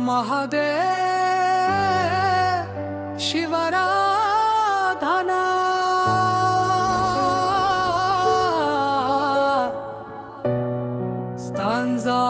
Mahadev शिवराधना stanza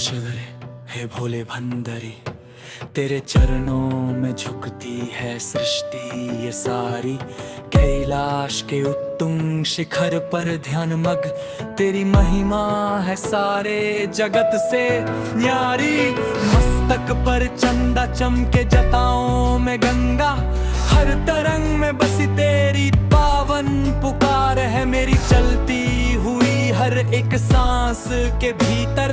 Shivre हे भोले भंडरी, तेरे चरणों में झुकती है सृष्टि ये सारी। कैलाश के उत्तुंग शिखर पर ध्यान मग, तेरी महिमा है सारे जगत से न्यारी। मस्तक पर चंदा चमके जटाओं में गंगा, हर तरंग में बसी तेरी पावन पुकार है। मेरी चलती हुई हर एक सांस के भीतर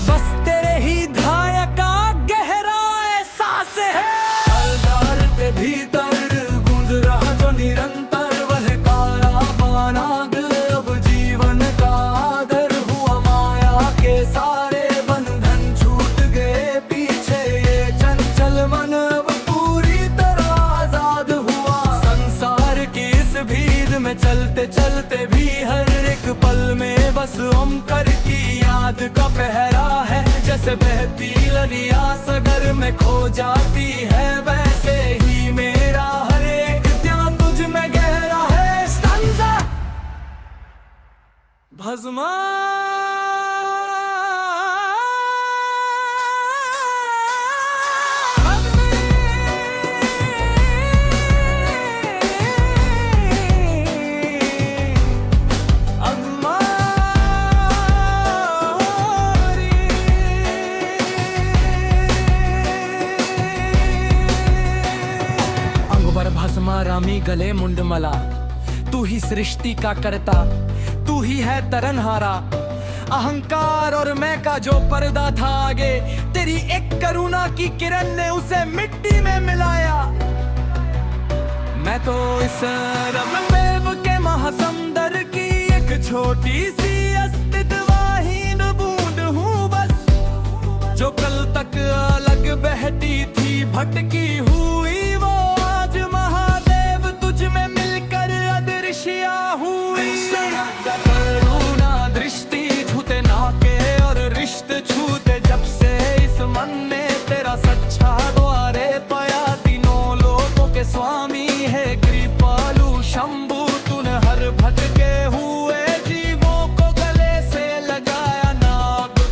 बस तेरे ही धाया का गहरा एहसास है। अलगार के भीतर गूंज रहा जो निरंतर, वह काला बानाग अब जीवन का आदर हुआ। माया के सारे बंधन छूट गए पीछे, ये चंचल मन अब पूरी तरह आजाद हुआ। संसार की इस भीड़ में चलते चलते भी हर एक पल में बस ओमकार की याद का पहरा है। जैसे बहती नदियां सागर में खो जाती है, वैसे ही मेरा हर एक ध्यान तुझ में गहरा है। स्टैंजा भस्मा रामी गले मुंडमला, तू ही सृष्टि का करता, तू ही है तरनहारा। अहंकार और मैं का जो पर्दा था आगे, तेरी एक करुणा की किरण ने उसे मिट्टी में मिलाया। मैं तो इस रममेव के महासमुंदर की एक छोटी सी अस्तित्वहीन बूंद हूँ बस, जो कल तक अलग बहती थी भटकी हुई, वो आज तुझ में मिलकर अदृश्य हुई। करुणा दृष्टि छूते नाके और रिश्ते छूते जब से इस मन ने तेरा सच्चा द्वारे पाया। तीनों लोगों के स्वामी है कृपालु शंभु, तूने हर भटके हुए जीवों को गले से लगाया। ना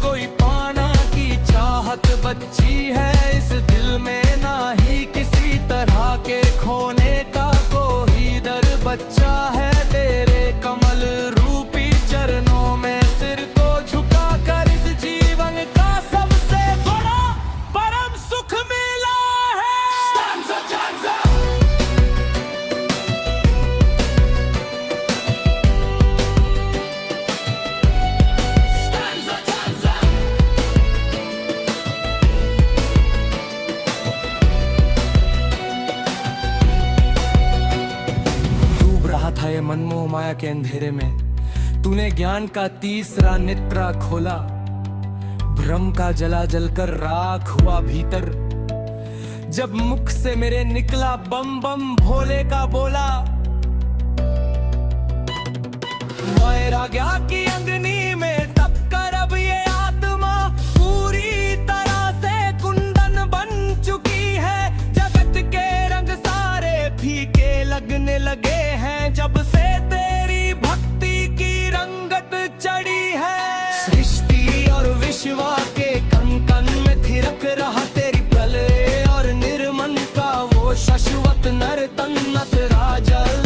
कोई पाना की चाहत बची है इस दिल में, ना ही किसी तरह के खोने का बच्चा है। तेरे कमल रूपी चरणों में सिर को झुका कर इस जीवन का सबसे बड़ा परम सुख मिला है। स्टैंजा स्टैंजा था ये मनमोह माया के अंधेरे में, तूने ज्ञान का तीसरा नेत्र खोला। भ्रम का जला जलकर राख हुआ भीतर, जब मुख से मेरे निकला बम बम भोले का बोला। वैराग्य की अग्नि में तप कर अब ये आत्मा पूरी तरह से कुंदन बन चुकी है। जगत के रंग सारे फीके लगने लगे हैं जब से तेरी भक्ति की रंगत चढ़ी है। सृष्टि और विश्व के कण कण में थिरक रहा तेरी प्रलय और निर्मन का वो शाश्वत नर्तन। नटराजल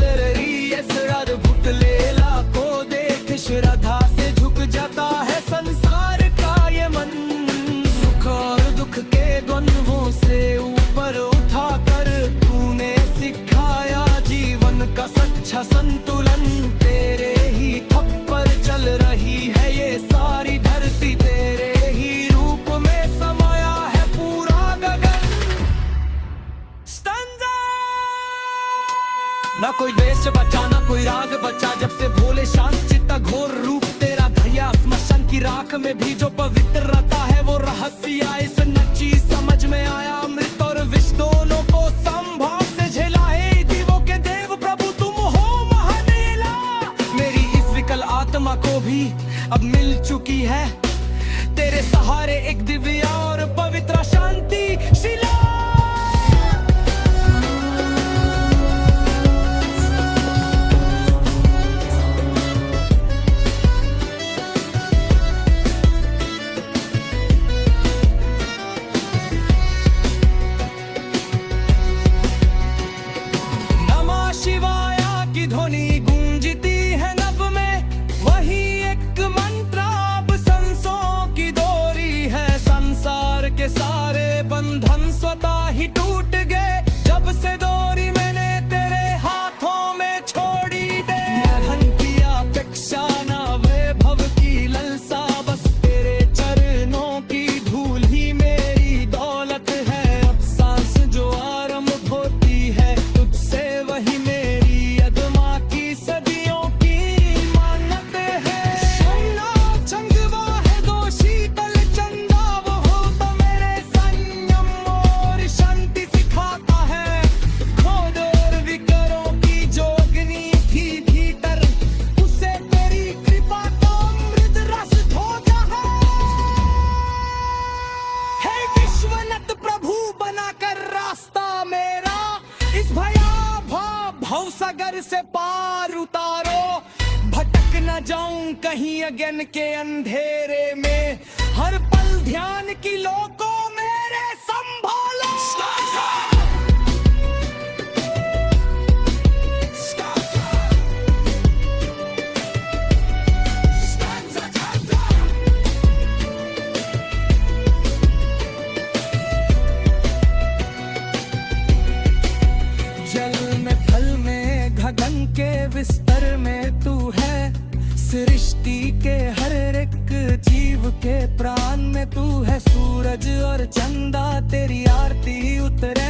अद्भुत लीला को देख श्रद्धा से झुक जाता है संसार का ये मन। सुख और दुख के द्वंद्वों से ऊपर उठाकर तूने सिखाया जीवन का सच्चा संतुलन। तेरे ही थप्पड़ चल रही है ये सारी धरती, तेरे ही रूप में समाया है पूरा गगन। स्टैंजा ना कोई देश बचा ना कोई राग बचा, जब से भोले शांत चित्ता घोर रूप तेरा धैया स्मशान की राख राख में भी जो पवित्र रहता है वो रहस्य इस नची समझ में आया। अमृत और विष दोनों को संभव से झेला है, देवों के देव प्रभु तुम हो महानेला। मेरी इस विकल आत्मा को भी अब मिल चुकी है तेरे सहारे एक दिव्य और पवित्र शांति शिला। नमः शिवाया की ध्वनि गूंजती है नभ में, वही एक मंत्र अब संसों की डोरी है। संसार के सारे बंधन स्वतः ही टूट गए जब से डोरी मैंने तेरे हाथों में छोड़ी दे। धन की अपेक्षा न वैभव की ललसा, बस तेरे चरणों की धूल ही मेरी दौलत है। अब सांस जो आरंभ होती है तुझसे वही मेरी अदमा की सदियों की मानत है। सोना चंगवा है दो शीतल चंदा, वो हो तो मेरे संयम और शांति सिखाता है। खोद और विकरों की जो अग्नि थी भीतर, उसे तेरी कृपा का अमृत रस धोता है। हे विश्वनाथ प्रभु बनाकर रास्ता मेरा, इस भयावह भवसागर से पार उतारो। भटक न जाऊं कहीं अज्ञान के अंधेरे में, हर पल ध्यान की लो को मेरे संभालो। जल में फल में गगन के विस्तर में तू है, सृष्टि के हर एक जीव के प्राण में तू है। सूरज और चंदा तेरी आरती उतरे